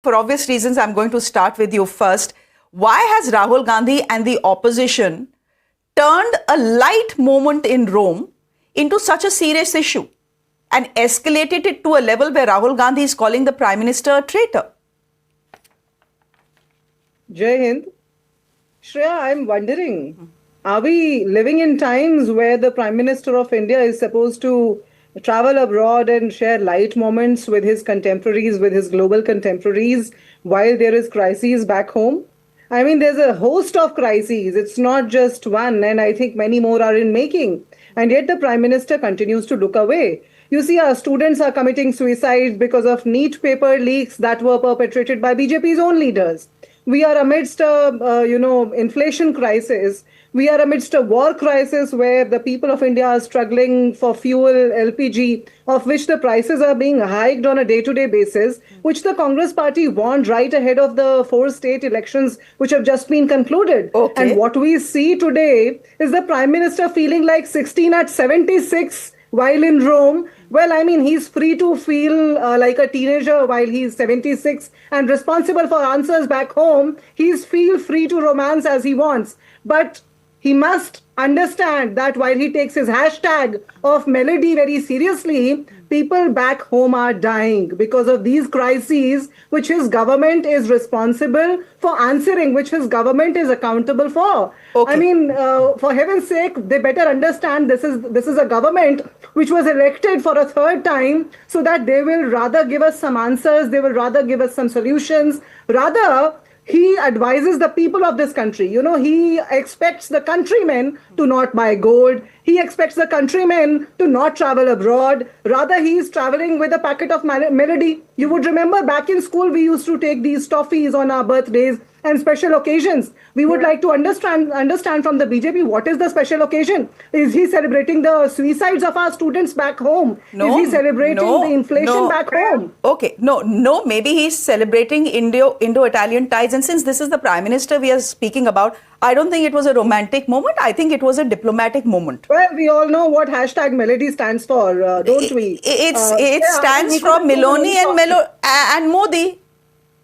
For obvious reasons, I'm going to start with you first. Why has Rahul Gandhi and the opposition turned a light moment in Rome into such a serious issue and escalated it to a level where Rahul Gandhi is calling the Prime Minister a traitor? Jai Hind. Shreya, I'm wondering, are we living in times where the Prime Minister of India is supposed to travel abroad and share light moments with his contemporaries, with his global contemporaries, while there is crises back home? I mean, there's a host of crises. It's not just one, and I think many more are in making. And yet the Prime Minister continues to look away. You see, our students are committing suicide because of NEET paper leaks that were perpetrated by BJP's own leaders. We are amidst a, inflation crisis. We are amidst a war crisis where the people of India are struggling for fuel, LPG, of which the prices are being hiked on a day-to-day basis, which the Congress party warned right ahead of the 4 state elections, which have just been concluded. Okay. And what we see today is the Prime Minister feeling like 16 at 76 while in Rome. Well, I mean, he's free to feel like a teenager while he's 76 and responsible for answers back home. He's feel free to romance as he wants. But he must understand that while he takes his hashtag of melody very seriously, people back home are dying because of these crises, which his government is responsible for answering, which his government is accountable for. Okay. I mean, for heaven's sake, they better understand this is a government which was elected for a third time, so that they will rather give us some answers, they will rather give us some solutions, rather he advises the people of this country. You know, he expects the countrymen to not buy gold. He expects the countrymen to not travel abroad. Rather, he is traveling with a packet of melody. You would remember back in school, we used to take these toffees on our birthdays and special occasions. We would like to understand from the BJP, what is the special occasion? Is he celebrating the suicides of our students back home? No, is he celebrating the inflation back home? Okay, no, maybe he's celebrating Indo-Italian ties. And since this is the Prime Minister we are speaking about, I don't think it was a romantic moment. I think it was a diplomatic moment. Well, we all know what hashtag melody stands for, don't we? It stands for Miloni and Modi.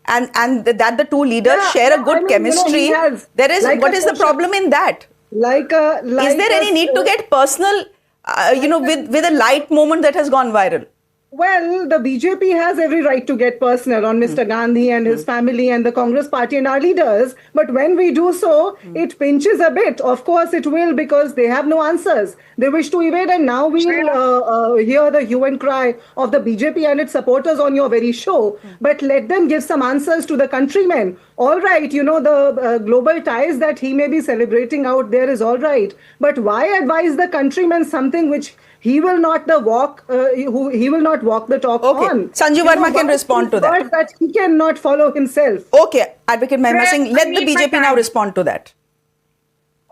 And that the two leaders share a good chemistry. There is what is the problem in that? Is there any need to get personal, with a light moment that has gone viral? Well, the BJP has every right to get personal on Mr. Gandhi and his family and the Congress party and our leaders. But when we do so, it pinches a bit. Of course it will, because they have no answers. They wish to evade, and now we will hear the hue and cry of the BJP and its supporters on your very show. But let them give some answers to the countrymen. All right, the global ties that he may be celebrating out there is all right. But why advise the countrymen something which he will not walk the talk on? Sanju Verma can respond to that. That he cannot follow himself. Okay, Advocate Mahima Singh, let the BJP now respond to that.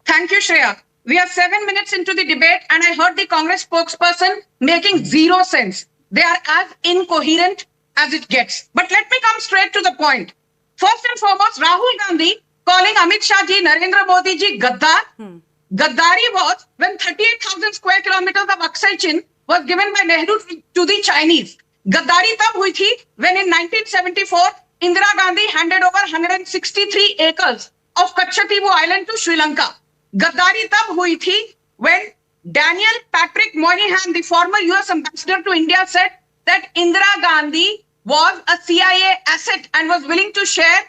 Thank you, Shreya. We are 7 minutes into the debate, and I heard the Congress spokesperson making zero sense. They are as incoherent as it gets. But let me come straight to the point. First and foremost, Rahul Gandhi calling Amit Shah ji, Narendra Modi ji Gaddar. Gaddari was when 38,000 square kilometers of Aksai Chin was given by Nehru to the Chinese. Gaddari tab hui thi when in 1974, Indira Gandhi handed over 163 acres of Kachatibu Island to Sri Lanka. Gaddari tab hui thi when Daniel Patrick Moynihan, the former US ambassador to India, said that Indira Gandhi was a CIA asset and was willing to share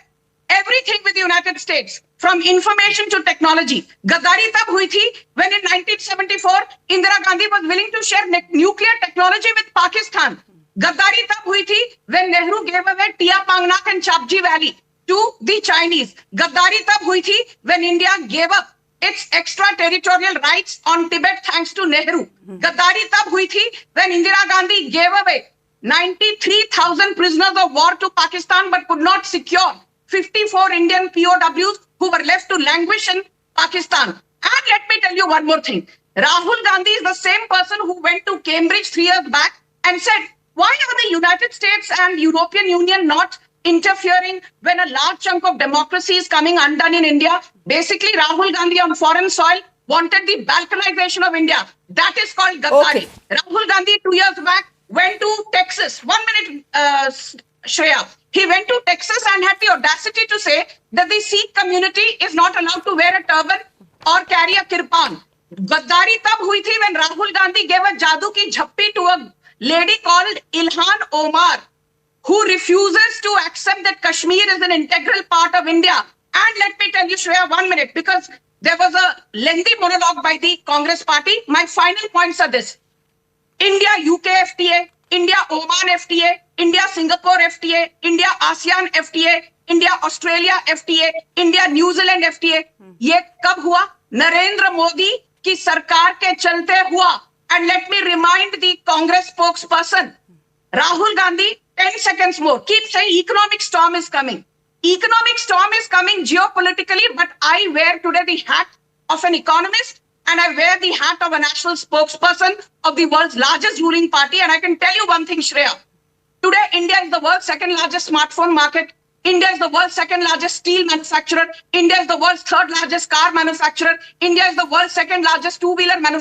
everything with the United States, from information to technology. Gaddari tab hui thi when in 1974, Indira Gandhi was willing to share nuclear technology with Pakistan. Gaddari tab hui thi when Nehru gave away Tia Pangnak and Chapji Valley to the Chinese. Gaddari tab hui thi when India gave up its extraterritorial rights on Tibet thanks to Nehru. Gaddari tab hui thi when Indira Gandhi gave away 93,000 prisoners of war to Pakistan but could not secure 54 Indian POWs who were left to languish in Pakistan. And let me tell you one more thing. Rahul Gandhi is the same person who went to Cambridge 3 years back and said, why are the United States and European Union not interfering when a large chunk of democracy is coming undone in India? Basically, Rahul Gandhi on foreign soil wanted the balkanization of India. That is called Gaddari. Rahul Gandhi 2 years back went to Texas. 1 minute, Shreya. He went to Texas and had the audacity to say that the Sikh community is not allowed to wear a turban or carry a kirpan. Gaddari tab hui thi when Rahul Gandhi gave a jadoo ki jhappi to a lady called Ilhan Omar, who refuses to accept that Kashmir is an integral part of India. And let me tell you, Shreya, 1 minute, because there was a lengthy monologue by the Congress party. My final points are this. India-UK FTA, India-Oman FTA, India-Singapore FTA, India-ASEAN FTA, India-Australia FTA, India-New Zealand FTA. ये कब हुआ? नरेंद्र मोदी की सरकार के चलते हुआ. And let me remind the Congress spokesperson, Rahul Gandhi, 10 seconds more, keep saying economic storm is coming. Economic storm is coming geopolitically, but I wear today the hat of an economist and I wear the hat of a national spokesperson of the world's largest ruling party. And I can tell you one thing, Shreya. Today, India is the world's second largest smartphone market. India is the world's second largest steel manufacturer. India is the world's third largest car manufacturer. India is the world's second largest two-wheeler manufacturer.